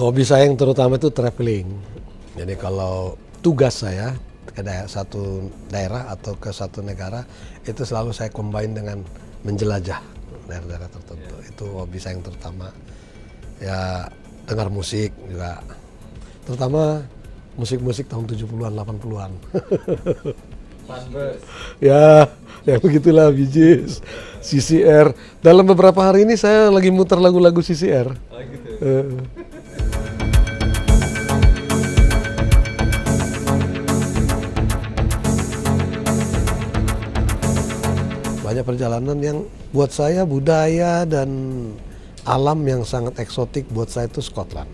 Hobi saya yang terutama itu traveling. Jadi kalau tugas saya ke satu daerah atau ke satu negara, itu selalu saya combine dengan menjelajah daerah-daerah tertentu. Itu hobi saya yang terutama. Ya, dengar musik juga. Terutama musik-musik tahun 70-an, 80-an. Sunburst. Ya begitulah, Bee Gees, CCR. Dalam beberapa hari ini saya lagi muter lagu-lagu CCR. Oh gitu. Banyak perjalanan yang buat saya budaya dan alam yang sangat eksotik buat saya itu Scotland.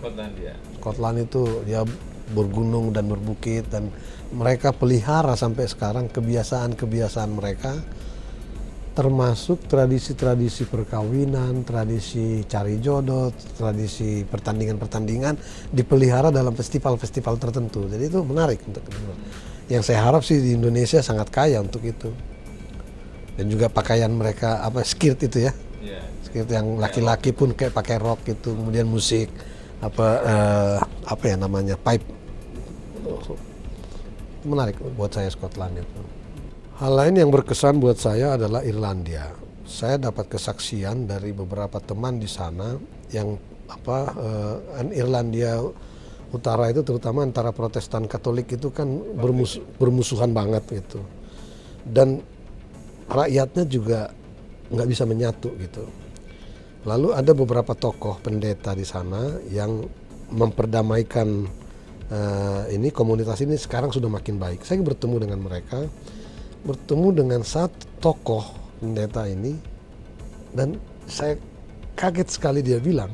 Skotlandia. Scotland itu ya bergunung dan berbukit, dan mereka pelihara sampai sekarang kebiasaan-kebiasaan mereka, termasuk tradisi-tradisi perkawinan, tradisi cari jodoh, tradisi pertandingan-pertandingan dipelihara dalam festival-festival tertentu. Jadi itu menarik untuk yang saya harap sih di Indonesia sangat kaya untuk itu. Dan juga pakaian mereka skirt itu ya. Iya. Skirt yang laki-laki pun kayak pakai rok gitu, kemudian musik apa ya namanya, pipe. Menarik buat saya Scotland itu. Hal lain yang berkesan buat saya adalah Irlandia. Saya dapat kesaksian dari beberapa teman di sana yang Irlandia Utara itu terutama antara Protestan Katolik itu kan bermusuhan banget gitu. Dan rakyatnya juga nggak bisa menyatu gitu. Lalu ada beberapa tokoh pendeta di sana yang memperdamaikan komunitas ini sekarang sudah makin baik. Saya bertemu dengan mereka, bertemu dengan satu tokoh pendeta ini, dan saya kaget sekali. Dia bilang,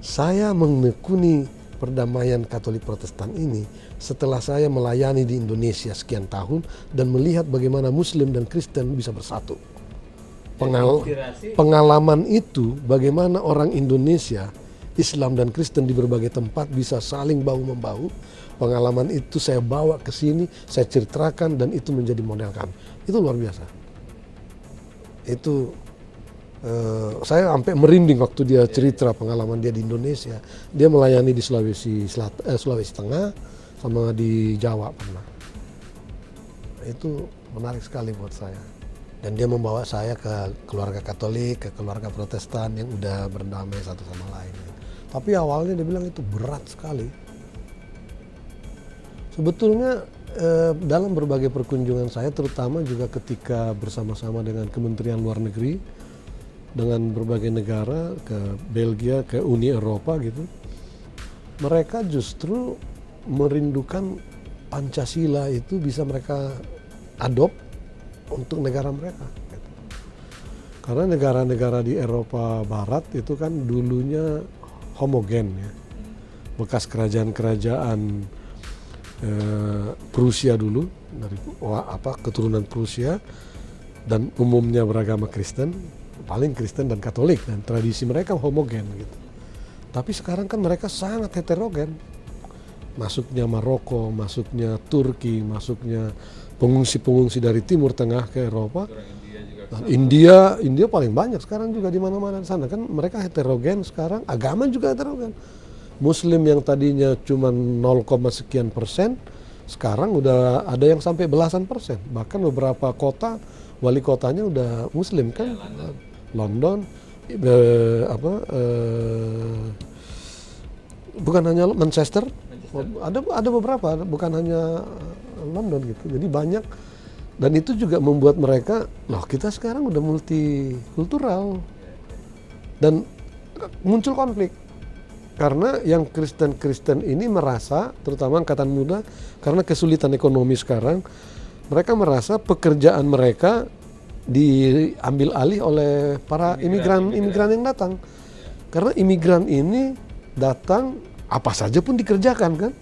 saya menekuni perdamaian Katolik Protestan ini setelah saya melayani di Indonesia sekian tahun dan melihat bagaimana Muslim dan Kristen bisa bersatu. Pengalaman itu, bagaimana orang Indonesia, Islam dan Kristen di berbagai tempat bisa saling bahu-membahu. Pengalaman itu saya bawa ke sini, saya ceritakan, dan itu menjadi model kami. Itu luar biasa. Itu saya sampai merinding waktu dia cerita pengalaman dia di Indonesia. Dia melayani di Sulawesi Tengah sama di Jawa pernah. Itu menarik sekali buat saya. Dan dia membawa saya ke keluarga Katolik, ke keluarga Protestan yang udah berdamai satu sama lain. Tapi awalnya dia bilang itu berat sekali. Sebetulnya dalam berbagai perkunjungan saya, terutama juga ketika bersama-sama dengan Kementerian Luar Negeri, dengan berbagai negara, ke Belgia, ke Uni Eropa gitu, mereka justru merindukan Pancasila itu bisa mereka adopt untuk negara mereka gitu. Karena negara-negara di Eropa Barat itu kan dulunya homogen ya, bekas kerajaan-kerajaan Prusia dulu, dari keturunan Prusia, dan umumnya beragama Kristen, paling Kristen dan Katolik, dan tradisi mereka homogen gitu. Tapi sekarang kan mereka sangat heterogen. Masuknya Maroko, masuknya Turki, masuknya pengungsi-pengungsi dari Timur Tengah ke Eropa. Dan India paling banyak sekarang juga di mana-mana di sana kan, mereka heterogen sekarang, agama juga heterogen. Muslim yang tadinya cuma 0, sekian persen, sekarang udah ada yang sampai belasan persen. Bahkan beberapa kota wali kotanya udah Muslim kan, ya, London, bukan hanya Manchester. Ada beberapa, bukan hanya London gitu. Jadi banyak, dan itu juga membuat mereka, loh kita sekarang udah multikultural, dan muncul konflik. Karena yang Kristen ini merasa, terutama angkatan muda, karena kesulitan ekonomi sekarang, mereka merasa pekerjaan mereka diambil alih oleh para imigran yang datang. Karena imigran ini datang, apa saja pun dikerjakan kan.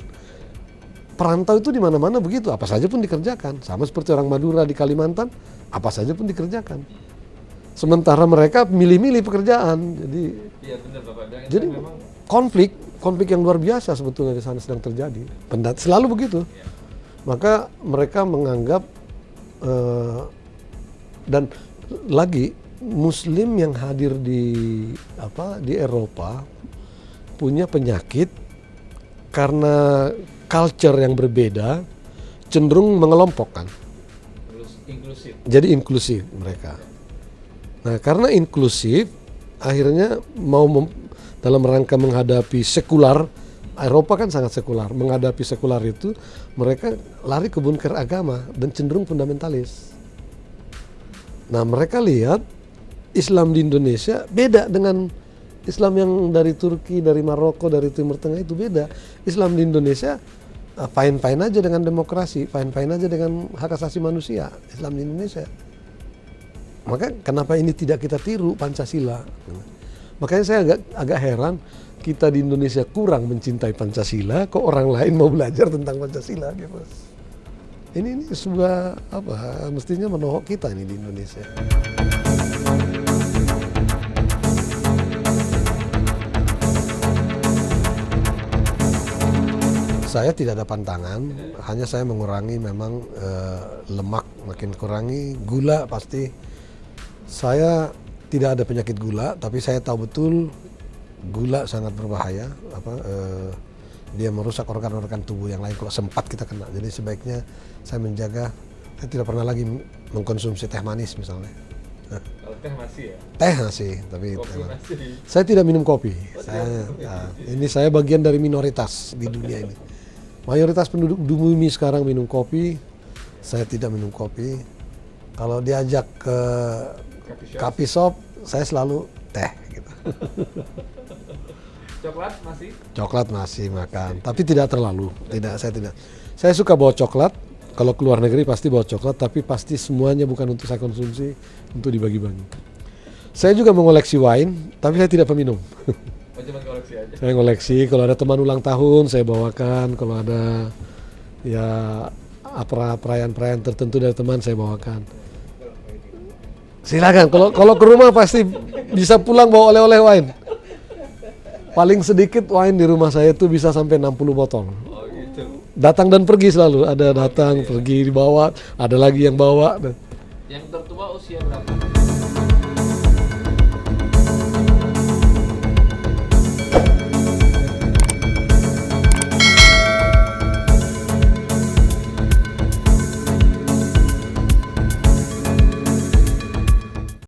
Perantau itu di mana-mana begitu, apa saja pun dikerjakan. Sama seperti orang Madura di Kalimantan, apa saja pun dikerjakan. Sementara mereka milih-milih pekerjaan. Jadi, iya, benar, Bapak. jadi konflik yang luar biasa sebetulnya di sana sedang terjadi. Selalu begitu. Ya. Maka mereka menganggap dan lagi Muslim yang hadir di Eropa punya penyakit karena culture yang berbeda cenderung mengelompokkan. Inklusif. Jadi inklusif mereka. Nah, karena inklusif akhirnya dalam rangka menghadapi sekular, Eropa kan sangat sekular, menghadapi sekular itu mereka lari ke bunker agama dan cenderung fundamentalis. Nah, mereka lihat Islam di Indonesia beda dengan Islam yang dari Turki, dari Maroko, dari Timur Tengah, itu beda. Islam di Indonesia fine-fine aja dengan demokrasi, fine-fine aja dengan hak asasi manusia, Islam di Indonesia. Maka kenapa ini tidak kita tiru Pancasila? Makanya saya agak heran, kita di Indonesia kurang mencintai Pancasila, kok orang lain mau belajar tentang Pancasila gitu. Ini sebuah mestinya menohok kita ini di Indonesia. Saya tidak ada pantangan, hanya saya mengurangi memang lemak, makin kurangi gula pasti. Saya tidak ada penyakit gula, tapi saya tahu betul gula sangat berbahaya. Dia merusak organ-organ tubuh yang lain kalau sempat kita kena. Jadi sebaiknya saya menjaga. Saya tidak pernah lagi mengkonsumsi teh manis misalnya. Kalau teh masih ya? Teh masih, tapi Kopi masih. saya tidak minum kopi. Ini saya bagian dari minoritas di dunia ini. Mayoritas penduduk bumi sekarang minum kopi, saya tidak minum kopi. Kalau diajak ke coffee shop, saya selalu teh gitu. Coklat masih? Coklat masih makan, tapi tidak terlalu. Saya tidak. Saya suka bawa coklat. Kalau keluar negeri pasti bawa coklat, tapi pasti semuanya bukan untuk saya konsumsi, untuk dibagi-bagi. Saya juga mengoleksi wine, tapi saya tidak peminum. Cuma koleksi aja. Saya ngoleksi, kalau ada teman ulang tahun saya bawakan, kalau ada ya perayaan-perayaan tertentu dari teman saya bawakan. Silakan, kalau ke rumah pasti bisa pulang bawa oleh-oleh wine. Paling sedikit wine di rumah saya itu bisa sampai 60 botol. Oh gitu. Datang dan pergi selalu, ada datang, pergi dibawa, ada lagi yang bawa. Yang tertua usia berapa?